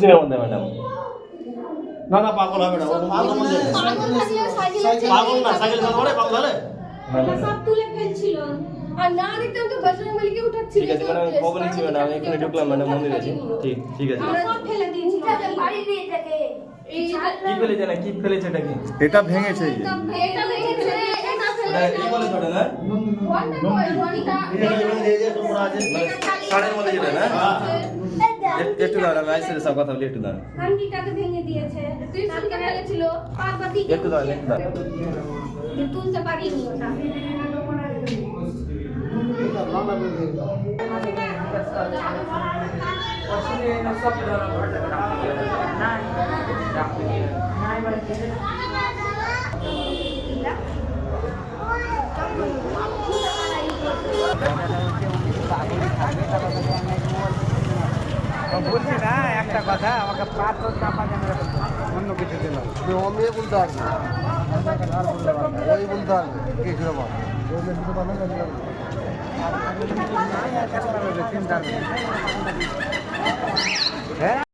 Madam না না পাগল হবে না, পাগল না, সাইকেল চালাবে পাগল হলে সব তুলে ফেলছিল আর না দেখতাম তো বজরং বলিকে উঠাচ্ছিল। ঠিক আছে ম্যাডাম, খবর নিচ্ছি ম্যাডাম, আমি এখানে ঢুকলাম ম্যাডাম, মন্দিরে আছি। ঠিক আছে। আমরা সব ফেলে দিয়েছি বাড়ি নিয়ে এটাকে। এই কি ফেলেছে না, কি ফেলেছে এটা কি? এটা ভেঙেছে এই যে। এটা ভেঙেছে, এটা ফেলেছে। কি বলে ছোট না? ওয়ানটা কই ওয়ানটা এই যে তোমরা আছে সাড়ের মধ্যে যেটা না? একটু দাঁড়া, আমি আইসে সব কথা বলি, একটু দাঁড়া। আন্টিটাকে ভেঙে দিয়েছে। তুই শুনতে ফেলেছিল পার্বতী একটু দাঁড়া, একটু দাঁড়া। তুলতে পারিনি ওটা। বলছি না একটা কথা, আমাকে পাথর চাপা কেন অন্য কিছু দিল আমি বলতে পারবো ওই বলতে পারবে কি ছিল বল চিন্তা হ্যাঁ